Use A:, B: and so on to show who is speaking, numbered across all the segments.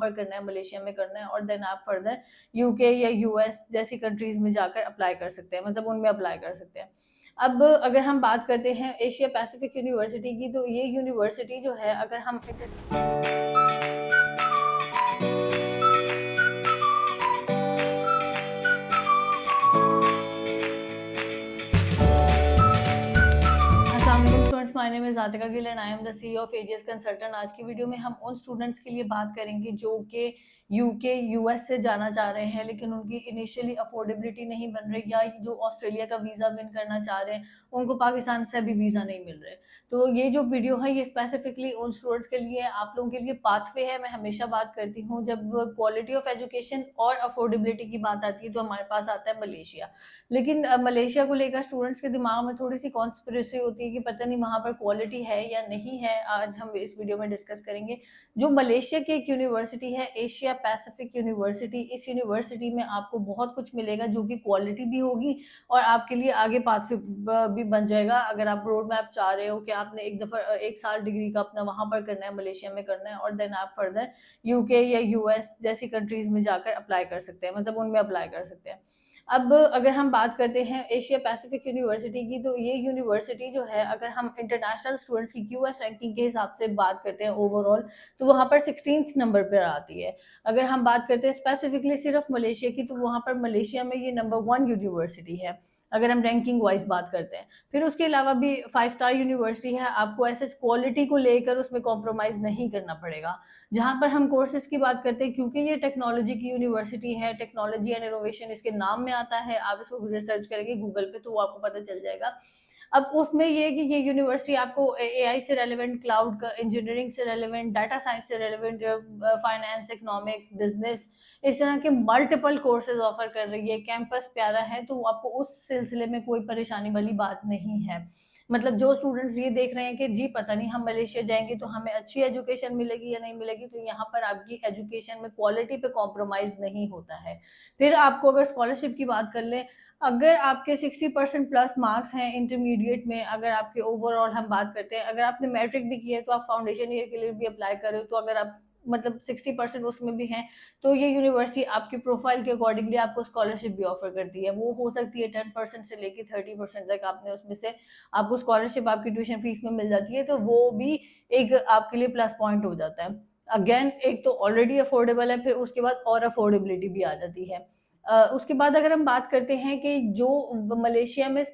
A: पर करना है, मलेशिया में करना है और देन आप फर्दर यूके या यूएस जैसी कंट्रीज में जाकर अप्लाई कर सकते हैं, मतलब उनमें अप्लाई कर सकते हैं। अब अगर हम बात करते हैं एशिया पैसिफिक यूनिवर्सिटी की, तो ये यूनिवर्सिटी जो है अगर हम students, my name is Atika Gill and I am the CEO of AGS consultant. आज की वीडियो में हम उन स्टूडेंट्स के लिए बात करेंगे जो कि यूके यूएस से जाना चाह रहे हैं लेकिन उनकी इनिशियली अफोर्डेबिलिटी नहीं बन रही, या जो ऑस्ट्रेलिया का वीजा विन करना चाह रहे हैं उनको पाकिस्तान से अभी वीजा नहीं मिल रहे। तो ये जो वीडियो है ये स्पेसिफिकली उन स्टूडेंट्स के लिए, आप लोगों के लिए पाथवे है। मैं हमेशा बात करती हूँ जब क्वालिटी ऑफ एजुकेशन और अफोर्डेबिलिटी की बात आती है तो हमारे पास आता है मलेशिया। लेकिन मलेशिया को लेकर स्टूडेंट्स के दिमाग में थोड़ी सी कॉन्स्पिरेसी होती है कि पता नहीं वहां पर क्वालिटी है या नहीं है। आज हम इस वीडियो में डिस्कस करेंगे। जो मलेशिया की एक यूनिवर्सिटी है, एशिया पैसिफिक यूनिवर्सिटी, इस यूनिवर्सिटी में आपको बहुत कुछ मिलेगा जो कि क्वालिटी भी होगी और आपके लिए आगे पाथ भी बन जाएगा। अगर आप रोड मैप चाह रहे हो कि आपने एक दफा 1 साल डिग्री का अपना वहां पर करना है, मलेशिया में करना है और देन आप फर्दर यूके या यूएस जैसी कंट्रीज में जाकर अप्लाई कर सकते हैं, मतलब उनमें अप्लाई कर सकते हैं। अब अगर हम बात करते हैं एशिया पैसिफिक यूनिवर्सिटी की, तो ये यूनिवर्सिटी जो है अगर हम इंटरनेशनल स्टूडेंट्स की क्यूएस रैंकिंग के हिसाब से बात करते हैं ओवरऑल, तो वहां पर 16th नंबर पर आती है। अगर हम बात करते हैं स्पेसिफिकली सिर्फ मलेशिया की, तो वहां पर मलेशिया में ये नंबर 1 यूनिवर्सिटी है अगर हम रैंकिंग वाइज बात करते हैं। फिर उसके अलावा भी 5 स्टार यूनिवर्सिटी है, आपको ऐसे क्वालिटी को लेकर उसमें कॉम्प्रोमाइज नहीं करना पड़ेगा। जहां पर हम कोर्सेज की बात करते हैं, क्योंकि ये टेक्नोलॉजी की यूनिवर्सिटी है, टेक्नोलॉजी एंड इनोवेशन इसके नाम में आता है, आप इसको रिसर्च करेंगे गूगल पे तो वो आपको पता चल जाएगा। अब उसमें ये है कि ये यूनिवर्सिटी आपको एआई से रेलेवेंट, क्लाउड का इंजीनियरिंग से रेलेवेंट, डाटा साइंस से रेलेवेंट, फाइनेंस, इकोनॉमिक्स, बिजनेस, इस तरह के मल्टीपल कोर्सेज ऑफर कर रही है। कैंपस प्यारा है, तो आपको उस सिलसिले में कोई परेशानी वाली बात नहीं है। मतलब जो स्टूडेंट्स ये देख रहे हैं कि जी पता नहीं हम मलेशिया जाएंगे तो हमें अच्छी एजुकेशन मिलेगी या नहीं मिलेगी, तो यहाँ पर आपकी एजुकेशन में क्वालिटी पे कॉम्प्रोमाइज नहीं होता है। फिर आपको अगर स्कॉलरशिप की बात कर ले, अगर आपके 60% प्लस मार्क्स हैं इंटरमीडिएट में, अगर आपके ओवरऑल हम बात करते हैं, अगर आपने मैट्रिक भी किया है तो आप फाउंडेशन ईयर के लिए भी अप्लाई कर रहे हो, तो अगर आप मतलब 60% उसमें भी हैं, तो ये यूनिवर्सिटी आपकी प्रोफाइल के अकॉर्डिंगली आपको स्कॉलरशिप भी ऑफर करती है। वो हो सकती है 10% से लेकर 30% तक, आपने उसमें से आपको स्कॉलरशिप आपकी ट्यूशन फीस में मिल जाती है, तो वो भी एक आपके लिए प्लस पॉइंट हो जाता है। अगेन एक तो ऑलरेडी अफोर्डेबल है, फिर उसके बाद और अफोर्डेबिलिटी भी आ जाती है। उसके बाद अगर हम बात करते हैं कि जो मलेशिया में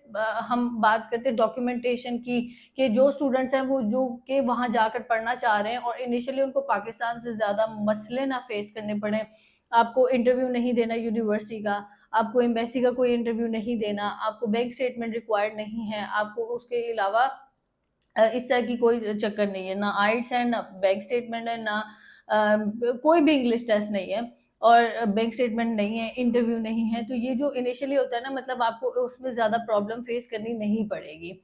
A: हम बात करते हैं डॉक्यूमेंटेशन की, कि जो स्टूडेंट्स हैं वो जो कि वहां जाकर पढ़ना चाह रहे हैं और इनिशियली उनको पाकिस्तान से ज्यादा मसले ना फेस करने पड़े, आपको इंटरव्यू नहीं देना यूनिवर्सिटी का, आपको एम्बेसी का कोई इंटरव्यू नहीं देना, आपको बैंक स्टेटमेंट रिक्वायर्ड नहीं है, आपको उसके अलावा इस तरह की कोई चक्कर नहीं है, ना आइट्स है, ना बैंक स्टेटमेंट है, ना कोई भी इंग्लिश टेस्ट नहीं है और बैंक स्टेटमेंट नहीं है, इंटरव्यू नहीं है। तो ये जो इनिशियली होता है ना, मतलब आपको उसमें ज्यादा प्रॉब्लम फेस करनी नहीं पड़ेगी।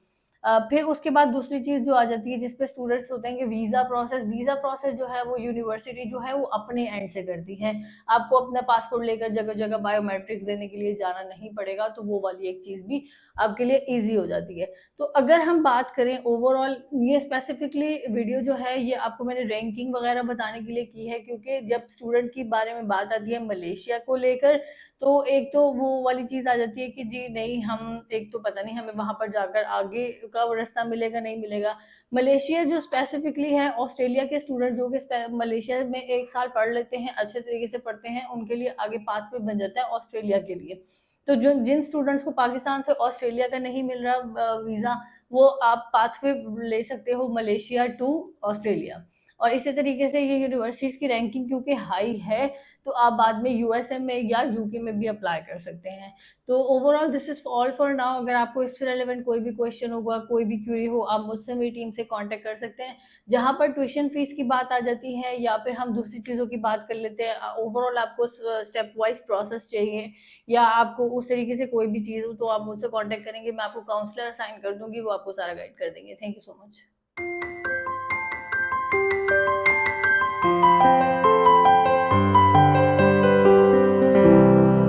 A: फिर उसके बाद दूसरी चीज जो आ जाती है जिसपे स्टूडेंट्स होते हैं कि वीजा प्रोसेस जो है वो यूनिवर्सिटी जो है वो अपने एंड से करती है। आपको अपना पासपोर्ट लेकर जगह जगह बायोमेट्रिक्स देने के लिए जाना नहीं पड़ेगा, तो वो वाली एक चीज भी आपके लिए ईजी हो जाती है। तो अगर हम बात करें ओवरऑल, ये स्पेसिफिकली वीडियो जो है ये आपको मैंने रैंकिंग वगैरह बताने के लिए की है, क्योंकि जब स्टूडेंट की बारे में बात आती है मलेशिया को लेकर, तो एक तो वो वाली चीज आ जाती है कि जी नहीं, हम एक तो पता नहीं हमें वहां पर जाकर आगे का वो रास्ता मिलेगा नहीं मिलेगा। मलेशिया जो स्पेसिफिकली है, ऑस्ट्रेलिया के स्टूडेंट जो कि मलेशिया में 1 साल पढ़ लेते हैं, अच्छे तरीके से पढ़ते हैं, उनके लिए आगे पाथवे बन जाता है ऑस्ट्रेलिया के लिए। तो जो जिन स्टूडेंट्स को पाकिस्तान से ऑस्ट्रेलिया का नहीं मिल रहा वीजा, वो आप पाथवे ले सकते हो मलेशिया टू ऑस्ट्रेलिया। और इसी तरीके से ये यूनिवर्सिटीज की रैंकिंग क्योंकि हाई है, तो आप बाद में यूएसए में या यूके में भी अप्लाई कर सकते हैं। तो overall this is all for now. अगर आपको इससे रेलेवेंट कोई भी क्वेश्चन होगा, कोई भी क्यूरी हो, आप मुझसे मेरी टीम से कांटेक्ट कर सकते हैं। जहां पर ट्यूशन फीस की बात आ जाती है या फिर हम दूसरी चीजों की बात कर लेते हैं, ओवरऑल आपको स्टेप वाइज प्रोसेस चाहिए या आपको उस तरीके से कोई भी चीज हो, तो आप मुझसे कांटेक्ट करेंगे, मैं आपको काउंसलर असाइन कर दूंगी, वो आपको सारा गाइड कर देंगे। Thank you so much.